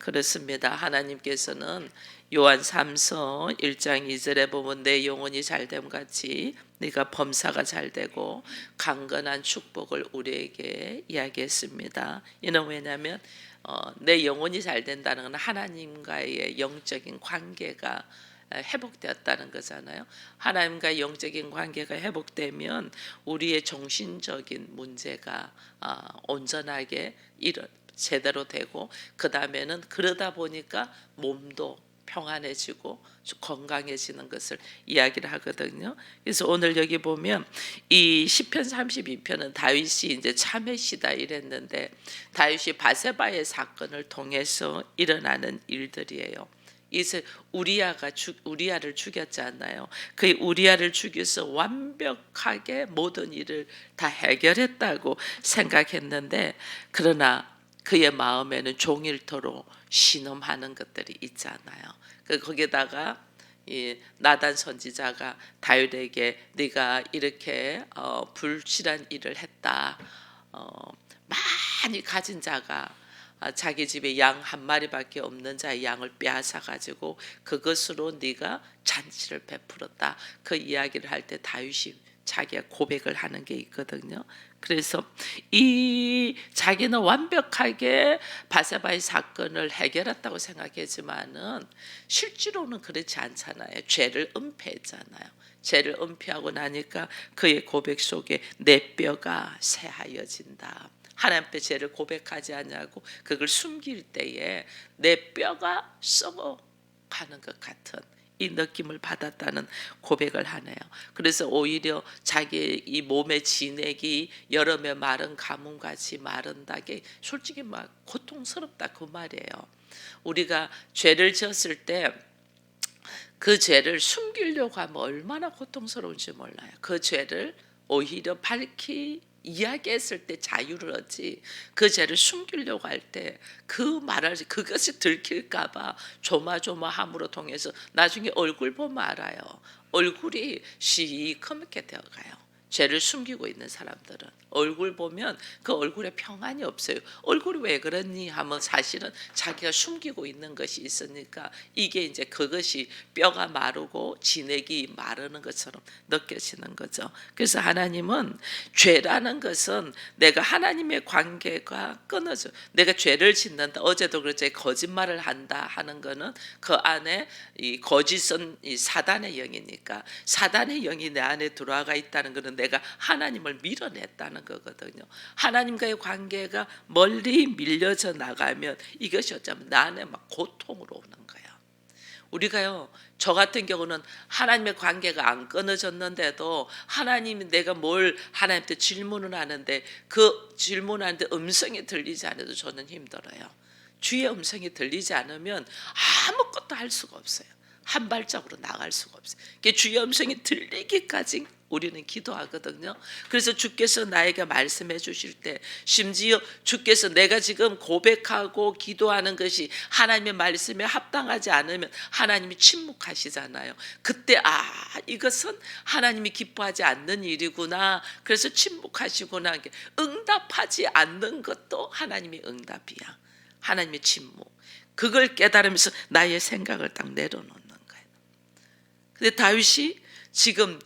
그렇습니다. 하나님께서는 요한 3서 1장 2절에 보면 내 영혼이 잘됨 같이 네가 범사가 잘되고 강건한 축복을 우리에게 이야기했습니다. 이는 왜냐하면 내 영혼이 잘된다는 건 하나님과의 영적인 관계가 회복되었다는 거잖아요. 하나님과 영적인 관계가 회복되면 우리의 정신적인 문제가 온전하게 제대로 되고, 그 다음에는 그러다 보니까 몸도 평안해지고 건강해지는 것을 이야기를 하거든요. 그래서 오늘 여기 보면 이 시편 32편은 다윗이 이제 참회시다 이랬는데, 다윗이 바세바의 사건을 통해서 일어나는 일들이에요. 이제 우리아를 죽였잖아요. 그 우리아를 죽여서 완벽하게 모든 일을 다 해결했다고 생각했는데, 그러나 그의 마음에는 종일토록 신음하는 것들이 있잖아요. 거기다가 이 나단 선지자가 다윗에게 네가 이렇게 불실한 일을 했다. 많이 가진 자가 자기 집에 양 한 마리밖에 없는 자의 양을 빼앗아 가지고 그것으로 네가 잔치를 베풀었다. 그 이야기를 할 때 다윗이 자기가 고백을 하는 게 있거든요. 그래서 이 자기는 완벽하게 바세바의 사건을 해결했다고 생각했지만은 실제로는 그렇지 않잖아요. 죄를 은폐했잖아요. 죄를 은폐하고 나니까 그의 고백 속에 내 뼈가 새하여진다. 하나님 앞에 죄를 고백하지 않냐고 그걸 숨길 때에 내 뼈가 썩어가는 것 같은 이 느낌을 받았다는 고백을 하네요. 그래서 오히려 자기 이 몸의 진액이 여름에 마른 가뭄같이 마른다게 솔직히 막 고통스럽다 그 말이에요. 우리가 죄를 지었을 때 그 죄를 숨기려고 하면 얼마나 고통스러운지 몰라요. 그 죄를 오히려 밝히 이야기했을 때 자유를 얻지, 그 죄를 숨기려고 할 때 그 말을 그것이 들킬까봐 조마조마함으로 통해서 나중에 얼굴 보면 알아요. 얼굴이 시커멓게 되어가요. 죄를 숨기고 있는 사람들은 얼굴 보면 그 얼굴에 평안이 없어요. 얼굴이 왜 그러니 하면 사실은 자기가 숨기고 있는 것이 있으니까 이게 이제 그것이 뼈가 마르고 진액이 마르는 것처럼 느껴지는 거죠. 그래서 하나님은 죄라는 것은 내가 하나님의 관계가 끊어져, 내가 죄를 짓는다, 어제도 그렇지 거짓말을 한다 하는 거는 그 안에 이 거짓은 이 사단의 영이니까 사단의 영이 내 안에 들어와 있다는 것은 내가 하나님을 밀어냈다는 거거든요. 하나님과의 관계가 멀리 밀려져 나가면 이것이 어쩌면 나 안에 막 고통으로 오는 거예요. 우리가요, 저 같은 경우는 하나님의 관계가 안 끊어졌는데도 하나님이 내가 뭘 하나님한테 질문을 하는데 그 질문하는데 음성이 들리지 않아도 저는 힘들어요. 주의 음성이 들리지 않으면 아무것도 할 수가 없어요. 한 발짝으로 나갈 수가 없어요. 주의 음성이 들리기까지 우리는 기도하거든요. 그래서 주께서 나에게 말씀해 주실 때, 심지어 주께서 내가 지금 고백하고 기도하는 것이 하나님의 말씀에 합당하지 않으면 하나님이 침묵하시잖아요. 그때 이것은 하나님이 기뻐하지 않는 일이구나, 그래서 침묵하시구나. 응답하지 않는 것도 하나님의 응답이야. 하나님의 침묵, 그걸 깨달으면서 나의 생각을 딱 내려놓는 거예요. 근데 다윗이 지금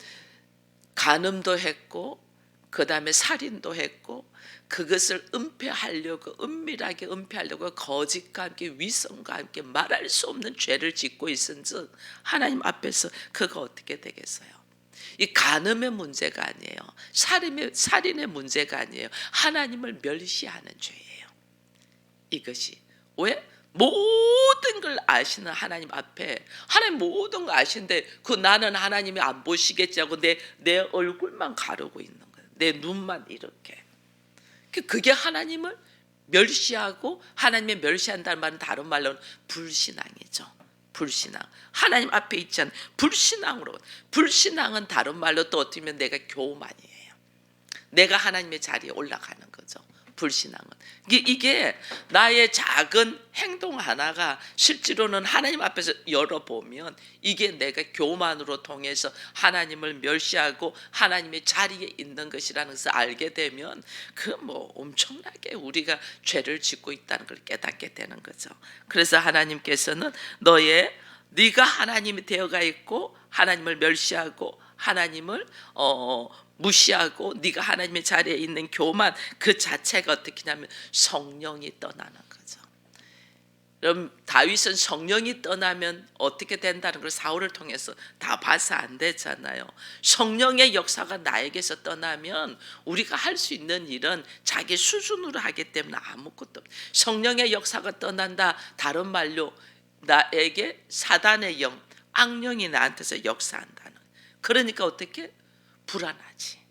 간음도 했고 그 다음에 살인도 했고 그것을 은폐하려고, 은밀하게 은폐하려고 거짓과 함께 위선과 함께 말할 수 없는 죄를 짓고 있은즉 하나님 앞에서 그거 어떻게 되겠어요? 이 간음의 문제가 아니에요. 살인의 문제가 아니에요. 하나님을 멸시하는 죄예요. 이것이 왜? 모든 걸 아시는 하나님 앞에, 하나님 모든 걸 아시는데 그 나는 하나님이 안 보시겠지 하고 내 얼굴만 가르고 있는 거예요. 내 눈만 이렇게. 그게 하나님을 멸시하고, 하나님의 멸시한다는 말은 다른 말로는 불신앙이죠. 불신앙. 하나님 앞에 있지 않은 불신앙으로. 불신앙은 다른 말로 또 어떻게 보면 내가 교만이에요. 내가 하나님의 자리에 올라가는 거죠. 불신앙은. 이게 나의 작은 행동 하나가 실제로는 하나님 앞에서 열어보면 이게 내가 교만으로 통해서 하나님을 멸시하고 하나님의 자리에 있는 것이라는 것을 알게 되면 그 뭐 엄청나게 우리가 죄를 짓고 있다는 걸 깨닫게 되는 거죠. 그래서 하나님께서는 네가 하나님이 되어가 있고 하나님을 멸시하고 하나님을 무시하고 네가 하나님의 자리에 있는 교만 그 자체가 어떻게냐면 성령이 떠나는 거죠. 그럼 다윗은 성령이 떠나면 어떻게 된다는 걸 사울을 통해서 다 봐서 안 되잖아요. 성령의 역사가 나에게서 떠나면 우리가 할 수 있는 일은 자기 수준으로 하기 때문에 아무것도 없어요. 성령의 역사가 떠난다. 다른 말로 나에게 사단의 영, 악령이 나한테서 역사한다는. 그러니까 어떻게? 불안하지.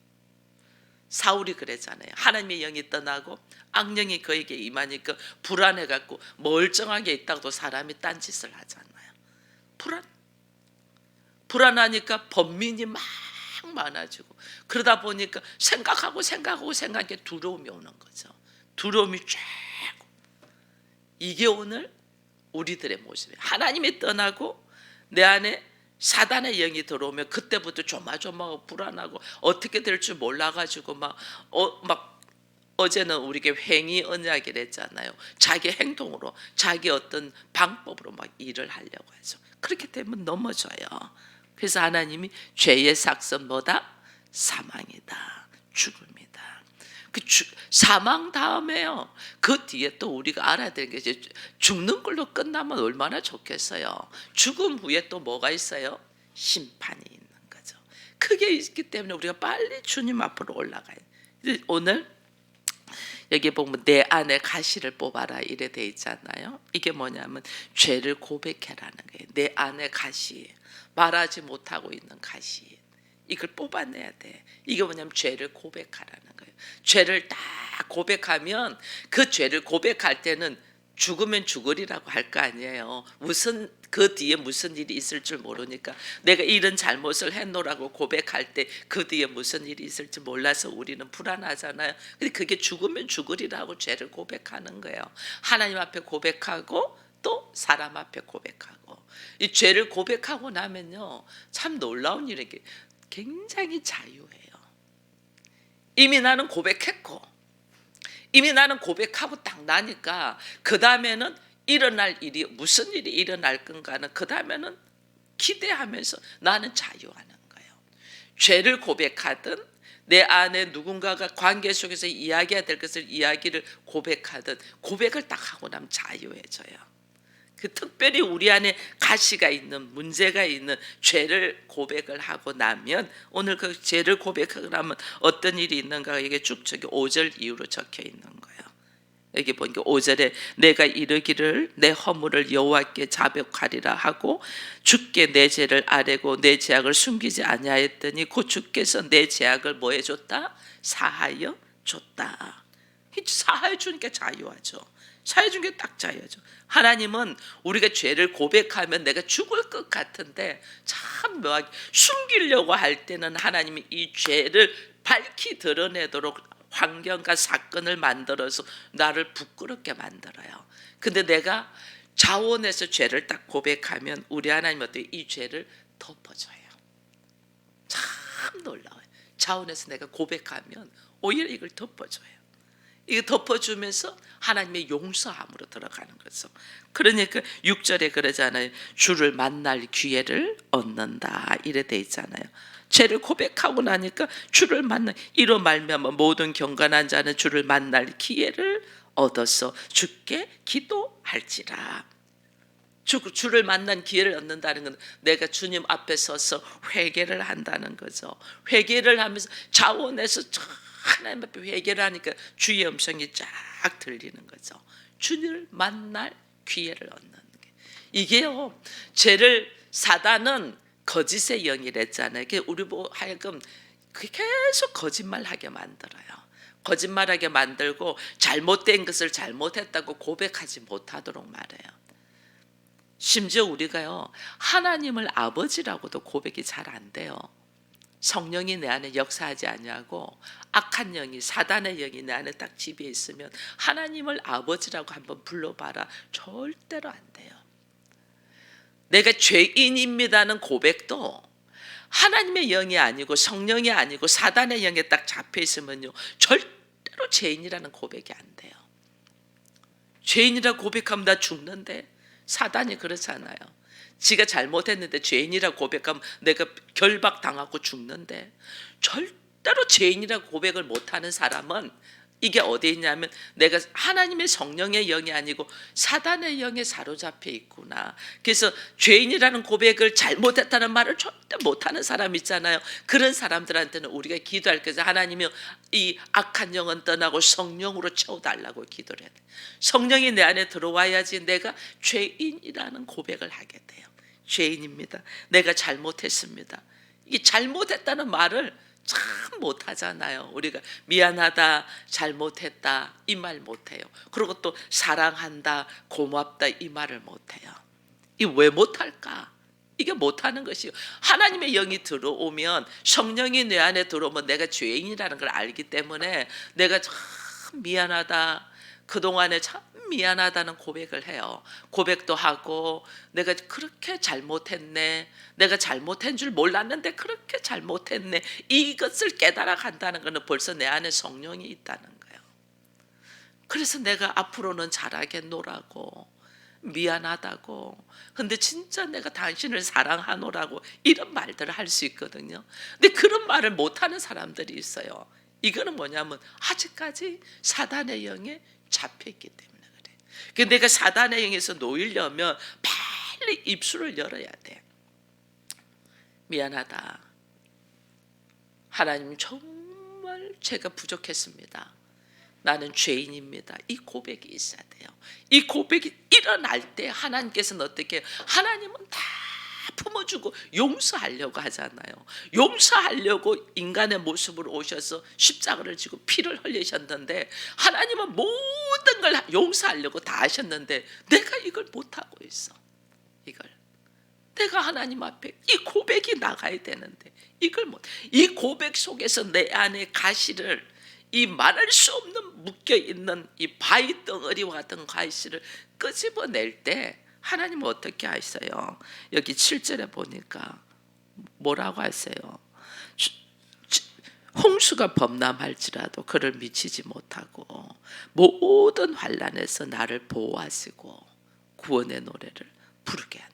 사울이 그랬잖아요. 하나님의 영이 떠나고 악령이 그에게 임하니까 불안해갖고 멀쩡하게 있다고도 사람이 딴짓을 하잖아요. 불안하니까 번민이 막 많아지고 그러다 보니까 생각에 두려움이 오는 거죠. 두려움이 쫙. 이게 오늘 우리들의 모습이에요. 하나님이 떠나고 내 안에 사단의 영이 들어오면 그때부터 조마조마하고 불안하고 어떻게 될 줄 몰라가지고 막 어제는 우리에게 횡의 언약이라 했잖아요. 자기 행동으로 자기 어떤 방법으로 막 일을 하려고 하죠. 그렇게 되면 넘어져요. 그래서 하나님이 죄의 삭선보다 사망이다, 죽음이다. 사망 다음에요. 그 뒤에 또 우리가 알아야 되는 게 이제 죽는 걸로 끝나면 얼마나 좋겠어요. 죽음 후에 또 뭐가 있어요? 심판이 있는 거죠. 그게 있기 때문에 우리가 빨리 주님 앞으로 올라가요. 오늘 여기 보면 내 안에 가시를 뽑아라 이래 돼 있잖아요. 이게 뭐냐면 죄를 고백해라는 거예요. 내 안에 가시, 말하지 못하고 있는 가시, 이걸 뽑아내야 돼. 이게 뭐냐면 죄를 고백하라는 거예요. 죄를 딱 고백하면 그 죄를 고백할 때는 죽으면 죽으리라고 할 거 아니에요. 그 뒤에 무슨 일이 있을 줄 모르니까 내가 이런 잘못을 했노라고 고백할 때 그 뒤에 무슨 일이 있을지 몰라서 우리는 불안하잖아요. 근데 그게 죽으면 죽으리라고 죄를 고백하는 거예요. 하나님 앞에 고백하고 또 사람 앞에 고백하고. 이 죄를 고백하고 나면요 참 놀라운 일이 굉장히 자유해요. 이미 나는 고백했고 이미 나는 고백하고 딱 나니까 그 다음에는 일어날 일이 무슨 일이 일어날 건가는 그 다음에는 기대하면서 나는 자유하는 거예요. 죄를 고백하든 내 안에 누군가가 관계 속에서 이야기해야 될 것을 이야기를 고백하든 고백을 딱 하고 나면 자유해져요. 특별히 우리 안에 가시가 있는 문제가 있는 죄를 고백을 하고 나면 오늘 그 죄를 고백하고 나면 어떤 일이 있는가 이게 쭉 저기 5절 이후로 적혀 있는 거예요. 여기 보니까 5절에 내가 이르기를 내 허물을 여호와께 자백하리라 하고 주께 내 죄를 아뢰고 내 죄악을 숨기지 아니하였더니 곧 주께서 내 죄악을 뭐 해줬다? 사하여 줬다. 사하여 주니까 자유하죠. 사하여 준 게 딱 자유하죠. 하나님은 우리가 죄를 고백하면 내가 죽을 것 같은데 참 묘하게 숨기려고 할 때는 하나님이 이 죄를 밝히 드러내도록 환경과 사건을 만들어서 나를 부끄럽게 만들어요. 근데 내가 자원해서 죄를 딱 고백하면 우리 하나님은 이 죄를 덮어줘요. 참 놀라워요. 자원해서 내가 고백하면 오히려 이걸 덮어줘요. 이거 덮어주면서 하나님의 용서함으로 들어가는 거죠. 그러니까 6절에 그러잖아요. 주를 만날 기회를 얻는다 이래 돼 있잖아요. 죄를 고백하고 나니까 주를 만나 이로 말미암아 모든 경건한 자는 주를 만날 기회를 얻어서 주께 기도할지라. 주를 만난 기회를 얻는다는 건 내가 주님 앞에 서서 회개를 한다는 거죠. 회개를 하면서 자원해서 하나님 앞에 회개를 하니까 주의 음성이 쫙 들리는 거죠. 주님을 만날 기회를 얻는 게. 이게요, 사단은 거짓의 영이랬잖아요. 우리 하여금 계속 거짓말하게 만들어요. 거짓말하게 만들고 잘못된 것을 잘못했다고 고백하지 못하도록 말해요. 심지어 우리가요 하나님을 아버지라고도 고백이 잘 안 돼요. 성령이 내 안에 역사하지 아니하고 악한 영이 사단의 영이 내 안에 딱 지배해 있으면 하나님을 아버지라고 한번 불러봐라. 절대로 안 돼요. 내가 죄인입니다는 고백도 하나님의 영이 아니고 성령이 아니고 사단의 영에 딱 잡혀 있으면요, 절대로 죄인이라는 고백이 안 돼요. 죄인이라 고백하면 나 죽는데, 사단이 그렇잖아요. 지가 잘못했는데 죄인이라 고백하면 내가 결박당하고 죽는데, 절대로 죄인이라 고백을 못하는 사람은 이게 어디에 있냐면 내가 하나님의 성령의 영이 아니고 사단의 영에 사로잡혀 있구나. 그래서 죄인이라는 고백을 잘못했다는 말을 절대 못하는 사람 있잖아요. 그런 사람들한테는 우리가 기도할 것은 하나님이 이 악한 영은 떠나고 성령으로 채워달라고 기도를 해야 돼. 성령이 내 안에 들어와야지 내가 죄인이라는 고백을 하게 돼요. 죄인입니다. 내가 잘못했습니다. 이 잘못했다는 말을 참 못하잖아요. 우리가 미안하다, 잘못했다 이 말 못해요. 그리고 또 사랑한다, 고맙다 이 말을 못해요. 이 왜 못할까? 이게 못하는 것이요. 하나님의 영이 들어오면, 성령이 내 안에 들어오면 내가 죄인이라는 걸 알기 때문에 내가 참 미안하다, 그동안에 참 미안하다는 고백을 해요. 고백도 하고 내가 그렇게 잘못했네, 내가 잘못한 줄 몰랐는데 그렇게 잘못했네, 이것을 깨달아 간다는 것은 벌써 내 안에 성령이 있다는 거예요. 그래서 내가 앞으로는 잘하겠노라고, 미안하다고, 근데 진짜 내가 당신을 사랑하노라고 이런 말들을 할 수 있거든요. 근데 그런 말을 못하는 사람들이 있어요. 이거는 뭐냐면 아직까지 사단의 영에 잡혀있기 때문에 그래. 그러니까 내가 사단의 영에서 놓이려면 빨리 입술을 열어야 돼. 미안하다, 하나님 정말 제가 부족했습니다, 나는 죄인입니다. 이 고백이 있어야 돼요. 이 고백이 일어날 때 하나님께서는 어떻게 해요? 하나님은 다 품어주고 용서하려고 하잖아요. 용서하려고 인간의 모습으로 오셔서 십자가를 지고 피를 흘리셨는데, 하나님은 모든 걸 용서하려고 다 하셨는데 내가 이걸 못하고 있어. 이걸 내가 하나님 앞에 이 고백이 나가야 되는데 이걸 못. 이 고백 속에서 내 안에 가시를, 이 말할 수 없는 묶여있는 이 바위 덩어리와 같은 가시를 끄집어낼 때 하나님은 어떻게 하세요? 여기 7절에 보니까 뭐라고 하세요? 홍수가 범람할지라도 그를 미치지 못하고 모든 환난에서 나를 보호하시고 구원의 노래를 부르게 한다.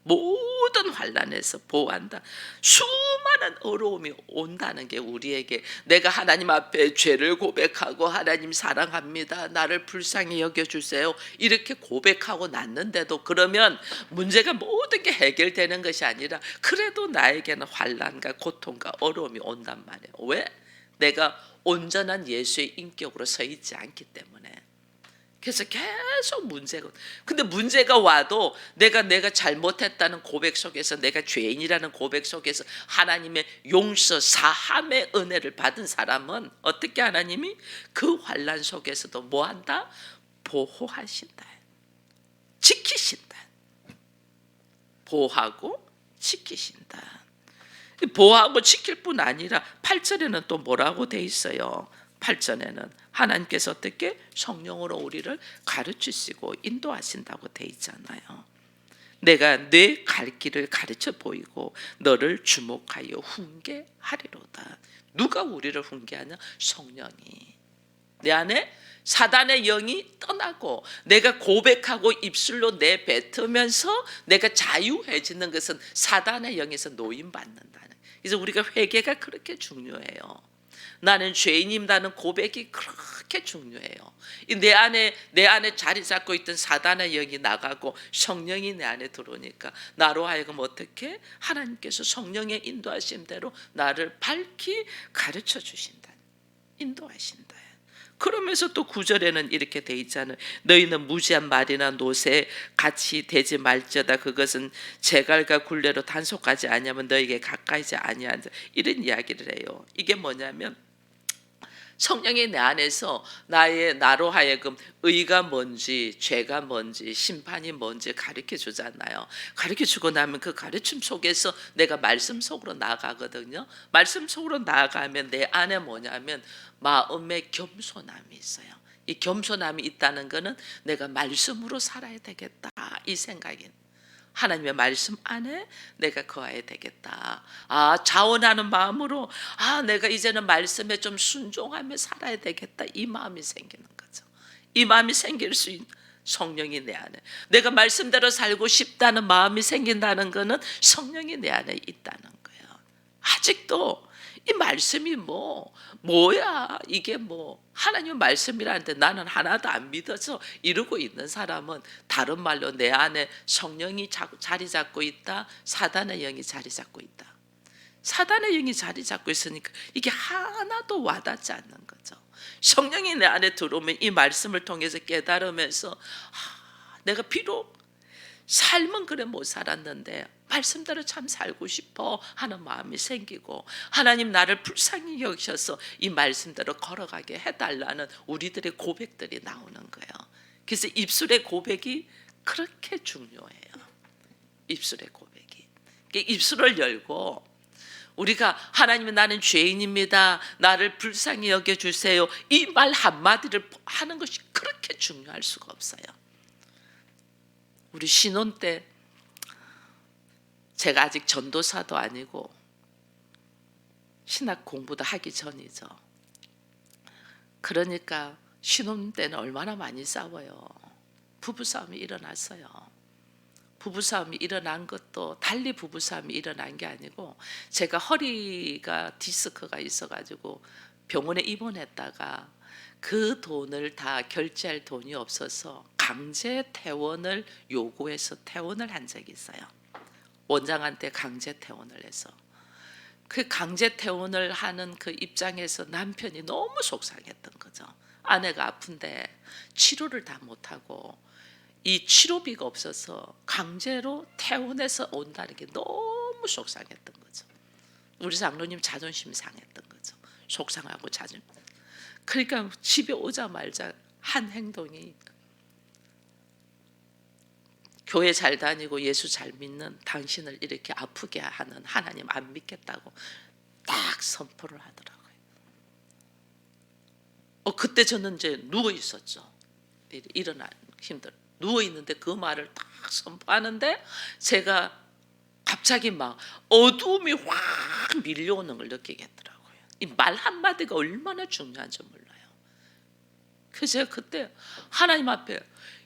모든 환난에서 보호한다. 수많은 어려움이 온다는 게 우리에게, 내가 하나님 앞에 죄를 고백하고 하나님 사랑합니다, 나를 불쌍히 여겨주세요 이렇게 고백하고 났는데도, 그러면 문제가 모든 게 해결되는 것이 아니라 그래도 나에게는 환난과 고통과 어려움이 온단 말이에요. 왜? 내가 온전한 예수의 인격으로 서 있지 않기 때문에. 그래서 계속 문제가, 근데 문제가 와도 내가 잘못했다는 고백 속에서, 내가 죄인이라는 고백 속에서 하나님의 용서 사함의 은혜를 받은 사람은 어떻게 하나님이 그 환난 속에서도 뭐한다? 보호하신다, 지키신다. 보호하고 지키신다. 보호하고 지킬 뿐 아니라 8절에는 또 뭐라고 돼 있어요? 8절에는 하나님께서 어떻게 성령으로 우리를 가르치시고 인도하신다고 돼 있잖아요. 내가 내 갈 길을 가르쳐 보이고 너를 주목하여 훈계하리로다. 누가 우리를 훈계하냐? 성령이. 내 안에 사단의 영이 떠나고 내가 고백하고 입술로 내뱉으면서 내가 자유해지는 것은 사단의 영에서 노임받는다는. 그래서 우리가 회개가 그렇게 중요해요. 나는 죄인입니다는 고백이 그렇게 중요해요. 내 안에 자리 잡고 있던 사단의 영이 나가고 성령이 내 안에 들어오니까 나로 하여금 어떻게 하나님께서 성령의 인도하심대로 나를 밝히 가르쳐 주신다, 인도하신다. 그러면서 또 9절에는 이렇게 돼 있잖아요. 너희는 무지한 말이나 노새 같이 되지 말지어다. 그것은 재갈과 굴레로 단속하지 아니하면 너에게 가까이지 아니한다. 이런 이야기를 해요. 이게 뭐냐면 성령이 내 안에서 나로 하여금 의가 뭔지 죄가 뭔지 심판이 뭔지 가르쳐 주잖아요. 가르쳐 주고 나면 그 가르침 속에서 내가 말씀 속으로 나아가거든요. 말씀 속으로 나아가면 내 안에 뭐냐면 마음의 겸손함이 있어요. 이 겸손함이 있다는 것은 내가 말씀으로 살아야 되겠다 이 생각이, 하나님의 말씀 안에 내가 거해야 되겠다. 자원하는 마음으로 내가 이제는 말씀에 좀 순종하며 살아야 되겠다 이 마음이 생기는 거죠. 이 마음이 생길 수 있는 성령이 내 안에, 내가 말씀대로 살고 싶다는 마음이 생긴다는 것은 성령이 내 안에 있다는 거예요. 아직도 이 말씀이 뭐야 이게 하나님 말씀이라는데 나는 하나도 안 믿어서 이러고 있는 사람은, 다른 말로 내 안에 성령이 자리 잡고 있다, 사단의 영이 자리 잡고 있다. 사단의 영이 자리 잡고 있으니까 이게 하나도 와닿지 않는 거죠. 성령이 내 안에 들어오면 이 말씀을 통해서 깨달으면서 내가 비록 삶은 그래 못 살았는데 말씀대로 참 살고 싶어 하는 마음이 생기고, 하나님 나를 불쌍히 여기셔서 이 말씀대로 걸어가게 해달라는 우리들의 고백들이 나오는 거예요. 그래서 입술의 고백이 그렇게 중요해요. 입술의 고백이. 입술을 열고 우리가 하나님 나는 죄인입니다, 나를 불쌍히 여겨주세요, 이 말 한마디를 하는 것이 그렇게 중요할 수가 없어요. 우리 신혼 때 제가 아직 전도사도 아니고 신학 공부도 하기 전이죠. 그러니까 신혼 때는 얼마나 많이 싸워요. 부부싸움이 일어났어요. 부부싸움이 일어난 것도 달리 부부싸움이 일어난 게 아니고, 제가 허리가 디스크가 있어가지고 병원에 입원했다가 그 돈을 다 결제할 돈이 없어서 강제 퇴원을 요구해서 퇴원을 한 적이 있어요. 원장한테 강제 퇴원을 해서. 그 강제 퇴원을 하는 그 입장에서 남편이 너무 속상했던 거죠. 아내가 아픈데 치료를 다 못하고 이 치료비가 없어서 강제로 퇴원해서 온다는 게 너무 속상했던 거죠. 우리 장로님 자존심 상했던 거죠. 속상하고 자존심. 그러니까 집에 오자마자 한 행동이, 교회 잘 다니고 예수 잘 믿는 당신을 이렇게 아프게 하는 하나님 안 믿겠다고 딱 선포를 하더라고요. 그때 저는 이제 누워 있었죠. 일어나 힘들 누워 있는데 그 말을 딱 선포하는데 제가 갑자기 막 어두움이 확 밀려오는 걸 느끼겠더라고요. 이 말 한마디가 얼마나 중요한지 몰라요. 그래서 제가 그때 하나님 앞에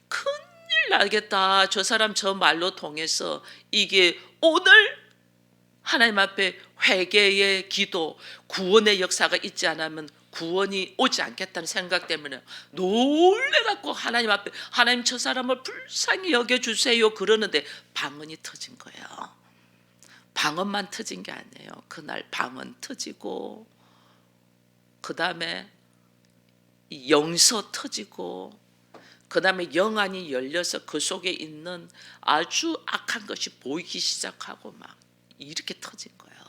큰일 나겠다, 저 사람 저 말로 통해서 이게 오늘 하나님 앞에 회개의 기도, 구원의 역사가 있지 않으면 구원이 오지 않겠다는 생각 때문에 놀래갖고 하나님 앞에, 하나님 저 사람을 불쌍히 여겨주세요 그러는데 방언이 터진 거예요. 방언만 터진 게 아니에요. 그날 방언 터지고 그 다음에 영서 터지고 그 다음에 영안이 열려서 그 속에 있는 아주 악한 것이 보이기 시작하고 막 이렇게 터진 거예요.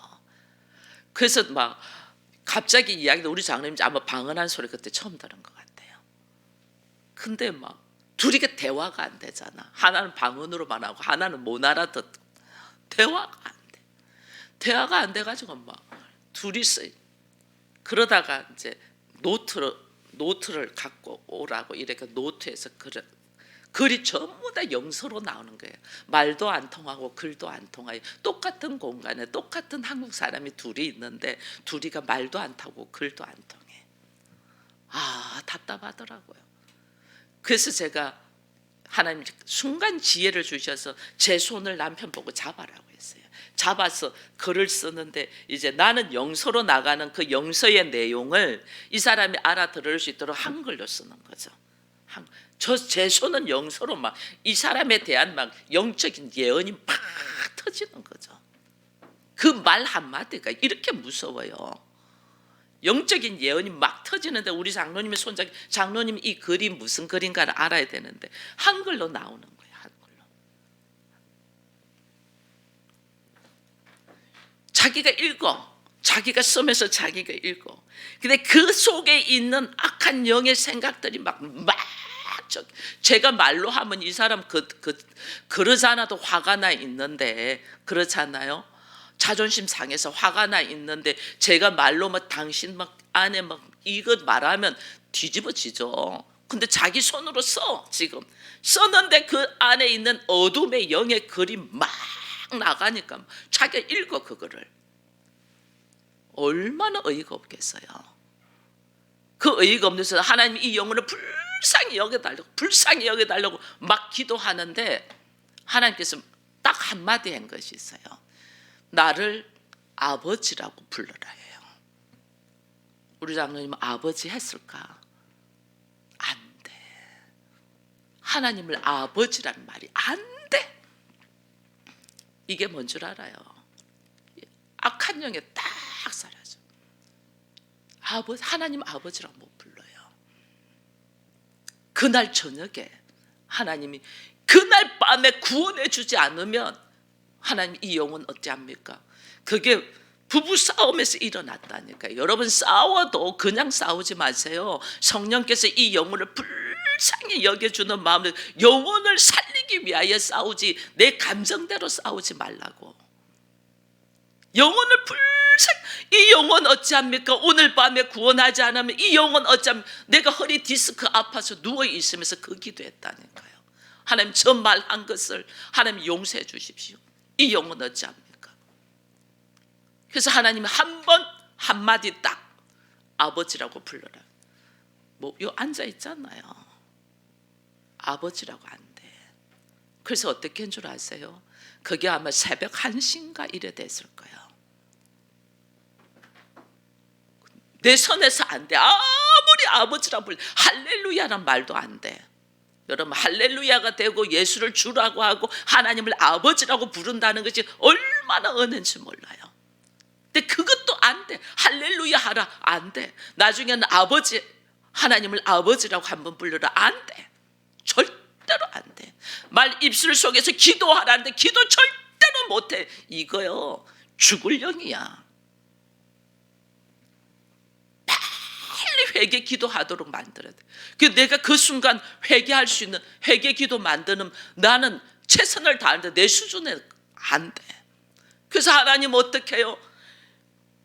그래서 막 갑자기 이야기도, 우리 장로님 아마 방언한 소리 그때 처음 들은 것 같아요. 근데 막 둘이 대화가 안 되잖아. 하나는 방언으로만 하고 하나는 못 알아듣고 대화가 안 돼. 대화가 안 돼가지고 막 둘이서 그러다가 이제 노트를 갖고 오라고 이렇게 노트에서 글이 전부 다 영서로 나오는 거예요. 말도 안 통하고 글도 안 통하요. 똑같은 공간에 똑같은 한국 사람이 둘이 있는데 둘이가 말도 안 타고 글도 안 통해. 답답하더라고요. 그래서 제가 하나님 순간 지혜를 주셔서 제 손을 남편 보고 잡아라고 했어요. 잡아서 글을 쓰는데 이제 나는 영서로 나가는 그 영서의 내용을 이 사람이 알아들을 수 있도록 한글로 쓰는 거죠. 제 손은 영서로 막 이 사람에 대한 막 영적인 예언이 막 터지는 거죠. 그 말 한마디가 이렇게 무서워요. 영적인 예언이 막 터지는데 우리 장로님의 손잡이, 장로님 이 글이 무슨 글인가를 알아야 되는데 한글로 나오는 거예요. 한글로. 자기가 읽어. 자기가 쓰면서 자기가 읽어. 근데 그 속에 있는 악한 영의 생각들이 제가 말로 하면 이 사람 그러지 않아도 화가 나 있는데, 그렇잖아요. 자존심 상해서 화가 나 있는데 제가 말로 당신 안에 이거 말하면 뒤집어지죠. 근데 자기 손으로 지금 썼는데 그 안에 있는 어둠의 영의 글이 막 나가니까 자기가 읽어. 그거를 얼마나 어이가 없겠어요. 그 어이가 없는 데서 하나님 이 영혼을 불쌍히 여겨달라고 막 기도하는데 하나님께서 딱 한마디 한 것이 있어요. 나를 아버지라고 불러라 해요. 우리 장로님은 아버지 했을까? 안 돼. 하나님을 아버지라는 말이 안 돼. 이게 뭔 줄 알아요? 악한 영에 딱 사라져. 하나님 아버지라고 못 불러요. 그날 저녁에 하나님이 그날 밤에 구원해 주지 않으면 하나님 이 영혼 어찌합니까? 그게 부부 싸움에서 일어났다니까요. 여러분 싸워도 그냥 싸우지 마세요. 성령께서 이 영혼을 불쌍히 여겨주는 마음으로 영혼을 살리기 위하여 싸우지, 내 감정대로 싸우지 말라고. 영혼을 이 영혼 어찌합니까? 오늘 밤에 구원하지 않으면 이 영혼 어찌합니까? 내가 허리 디스크 아파서 누워있으면서 그 기도했다니까요. 하나님 저 말한 것을 하나님 용서해 주십시오. 이 영혼 어찌합니까? 그래서 하나님이 한마디 딱 아버지라고 불러라. 요 앉아 있잖아요. 아버지라고 안 돼. 그래서 어떻게 한 줄 아세요? 그게 아마 새벽 1시인가 이래 됐을 거예요. 내 손에서 안 돼. 아무리 아버지라고 불러 할렐루야란 말도 안 돼. 여러분 할렐루야가 되고 예수를 주라고 하고 하나님을 아버지라고 부른다는 것이 얼마나 은혜인지 몰라요. 근데 그것도 안 돼. 할렐루야 하라. 안 돼. 나중에는 하나님을 아버지라고 한번 불러라. 안 돼. 절대로 안 돼. 말 입술 속에서 기도하라는데 기도 절대로 못해. 이거요 죽을 영이야. 회개 기도하도록 만들어야 돼. 내가 그 순간 회개할 수 있는 회개 기도 만드는 나는 최선을 다하는데 내 수준에 안 돼. 그래서 하나님 어떻게 해요?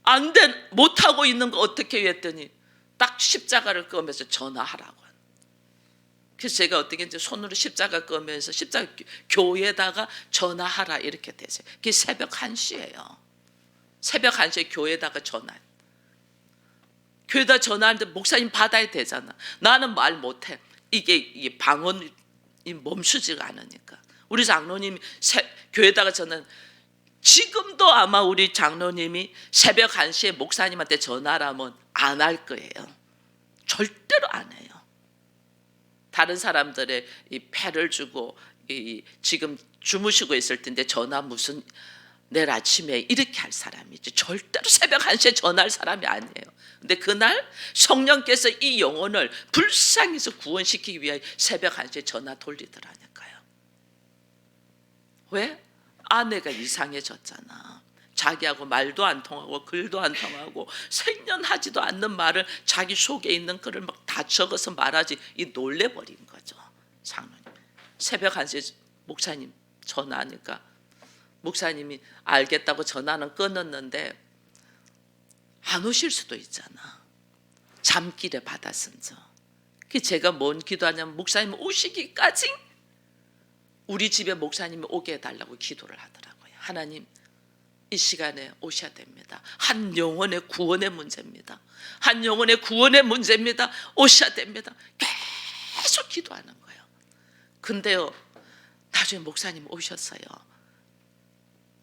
안 돼. 못하고 있는 거 어떻게 해요? 했더니 딱 십자가를 끄면서 전화하라고. 그래서 제가 어떻게 이제 손으로 십자가 끄면서 십자가 교회에다가 전화하라 이렇게 되세요. 그게 새벽 1시예요. 새벽 1시에 교회에다가 전화. 교회에다 전화하는데 목사님 받아야 되잖아. 나는 말 못해. 이게 방언이 멈추지가 않으니까. 우리 장로님이 교회에다가 전화. 지금도 아마 우리 장로님이 새벽 1시에 목사님한테 전화하면 안 할 거예요. 절대로 안 해요. 다른 사람들의 이 패를 주고 지금 주무시고 있을 텐데 전화 무슨 내일 아침에 이렇게 할 사람이지 절대로 새벽 1시에 전화할 사람이 아니에요. 근데 그날 성령께서 이 영혼을 불쌍해서 구원시키기 위하여 새벽 1시에 전화 돌리더라니까요. 왜? 아내가 이상해졌잖아. 자기하고 말도 안 통하고 글도 안 통하고 생년하지도 않는 말을 자기 속에 있는 글을 막 다 적어서 말하지 놀래버린 거죠. 장로님 새벽 1시에 목사님 전화하니까 목사님이 알겠다고 전화는 끊었는데 안 오실 수도 있잖아. 잠길에 받았은저. 제가 뭔 기도하냐면 목사님 오시기까지 우리 집에 목사님이 오게 해달라고 기도를 하더라고요. 하나님 이 시간에 오셔야 됩니다. 한 영혼의 구원의 문제입니다. 한 영혼의 구원의 문제입니다. 오셔야 됩니다. 계속 기도하는 거예요. 근데요 나중에 목사님 오셨어요.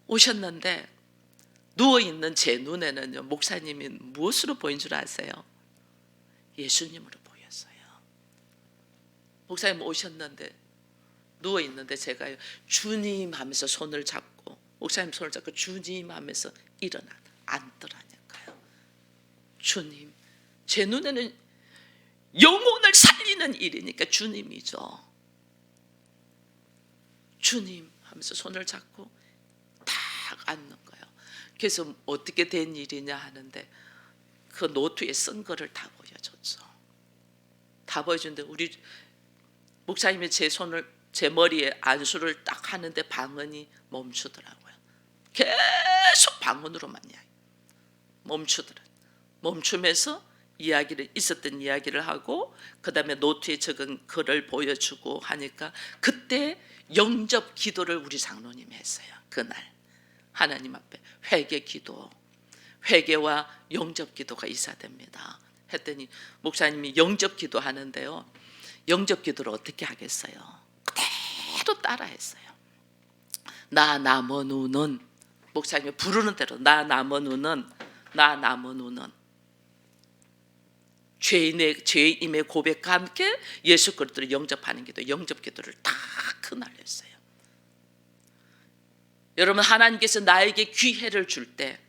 오셨는데 누워있는 제 눈에는요 목사님이 무엇으로 보인 줄 아세요? 예수님으로 보였어요. 목사님 오셨는데 누워있는데 제가요 주님 하면서 손을 잡고 목사님 손을 잡고 주님 하면서 앉더라니까요. 주님. 제 눈에는 영혼을 살리는 일이니까 주님이죠. 주님 하면서 손을 잡고 딱 앉는 거예요. 그래서 어떻게 된 일이냐 하는데 그 노트에 쓴 거를 다 보여줬죠. 다 보여준데 우리 목사님이 제 머리에 안수를 딱 하는데 방언이 멈추더라고요. 계속 방언으로만 멈추면서 있었던 이야기를 하고 그 다음에 노트에 적은 글을 보여주고 하니까 그때 영접 기도를 우리 장로님이 했어요. 그날 하나님 앞에 회개와 영접 기도가 있어야 됩니다 했더니 목사님이 영접 기도 하는데요, 영접 기도를 어떻게 하겠어요? 그대로 따라 했어요. 나 남은우는, 목사님이 부르는 대로 나 남은우는 죄임의 고백과 함께 예수 그리스도를 영접하는 기도, 영접 기도를 다 그날 했어요. 여러분, 하나님께서 나에게 기회를 줄 때,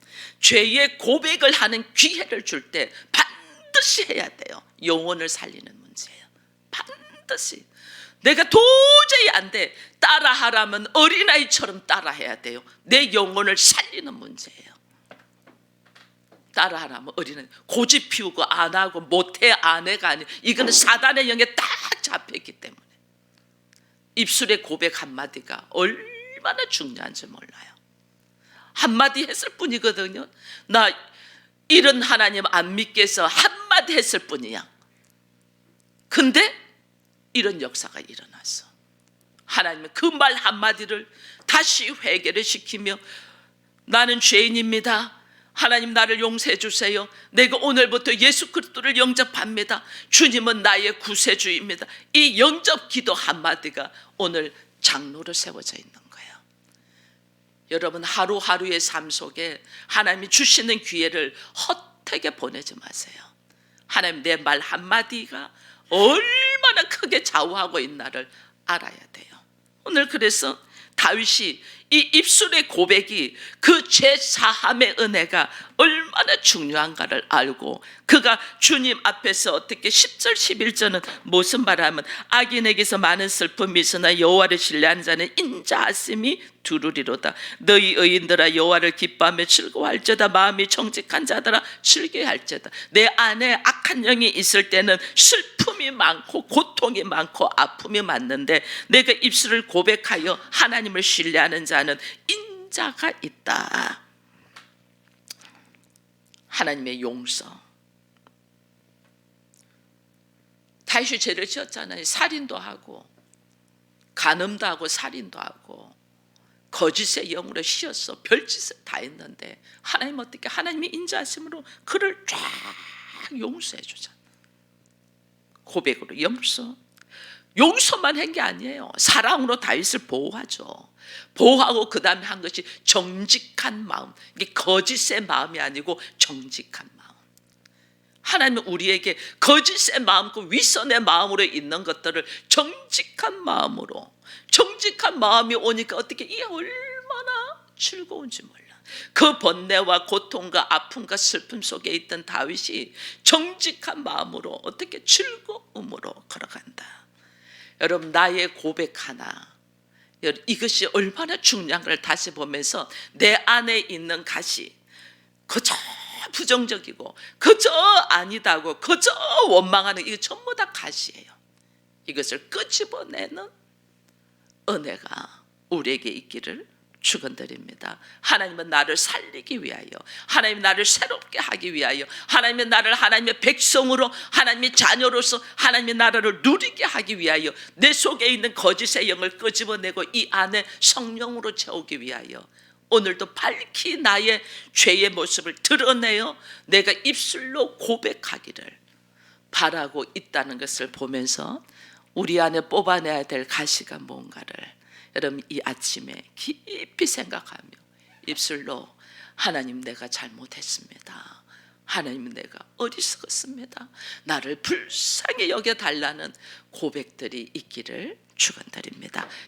죄의 고백을 하는 기회를 줄 때 반드시 해야 돼요. 영혼을 살리는 문제예요. 반드시. 내가 도저히 안 돼, 따라하라면 어린아이처럼 따라해야 돼요. 내 영혼을 살리는 문제예요. 따라하라면 어린아이, 고집 피우고 안 하고 못해 안 해가 아니에요. 이거는 사단의 영에 딱 잡혀있기 때문에 입술의 고백 한마디가 얼마나 중요한지 몰라요. 한마디 했을 뿐이거든요. 나 이런 하나님 안 믿겠어 한마디 했을 뿐이야. 근데 이런 역사가 일어났어. 하나님은 그 말 한마디를 다시 회개를 시키며 나는 죄인입니다. 하나님 나를 용서해 주세요. 내가 오늘부터 예수 그리스도를 영접합니다. 주님은 나의 구세주입니다. 이 영접 기도 한마디가 오늘 장로로 세워져 있는 거예요. 여러분, 하루하루의 삶 속에 하나님이 주시는 기회를 헛되게 보내지 마세요. 하나님 내 말 한마디가 얼마나 크게 좌우하고 있나를 알아야 돼요. 오늘 그래서 다윗이 이 입술의 고백이 그 죄사함의 은혜가 얼마나 중요한가를 알고 그가 주님 앞에서 어떻게 10절 11절은 무슨 말하면 악인에게서 많은 슬픔이 있으나 여호와를 신뢰하는 자는 인자하심이 두루리로다. 너희 의인들아 여호와를 기뻐하며 즐거워할지어다. 마음이 정직한 자들아 즐겨할지어다. 내 안에 악한 영이 있을 때는 슬픔이 많고 고통이 많고 아픔이 많는데 내가 입술을 고백하여 하나님을 신뢰하는 자는 인자가 있다. 하나님의 용서. 다윗이 죄를 지었잖아요. 살인도 하고 간음도 하고 살인도 하고 거짓의 영으로 씌었어. 별짓을 다 했는데 하나님 어떻게, 하나님의 인자하심으로 그를 쫙 용서해 주잖아. 고백으로 용서만 한 게 아니에요. 사랑으로 다윗을 보호하죠. 보호하고 그 다음에 한 것이 정직한 마음. 이게 거짓의 마음이 아니고 정직한 마음. 하나님은 우리에게 거짓의 마음과 윗선의 마음으로 있는 것들을 정직한 마음이 오니까 어떻게 이게 얼마나 즐거운지 몰라. 그 번뇌와 고통과 아픔과 슬픔 속에 있던 다윗이 정직한 마음으로 어떻게 즐거움으로 걸어간다. 여러분, 나의 고백 하나, 이것이 얼마나 중요한가를 다시 보면서 내 안에 있는 가시, 그저 부정적이고 그저 아니다고 그저 원망하는 이거 전부 다 가시예요. 이것을 끄집어내는 은혜가 우리에게 있기를 축원드립니다. 하나님은 나를 살리기 위하여, 하나님은 나를 새롭게 하기 위하여, 하나님은 나를 하나님의 백성으로, 하나님의 자녀로서 하나님의 나라를 누리게 하기 위하여 내 속에 있는 거짓의 영을 끄집어내고 이 안에 성령으로 채우기 위하여 오늘도 밝히 나의 죄의 모습을 드러내어 내가 입술로 고백하기를 바라고 있다는 것을 보면서 우리 안에 뽑아내야 될 가시가 뭔가를 여러분 이 아침에 깊이 생각하며 입술로 하나님 내가 잘못했습니다. 하나님 내가 어리석었습니다. 나를 불쌍히 여겨달라는 고백들이 있기를 축원드립니다.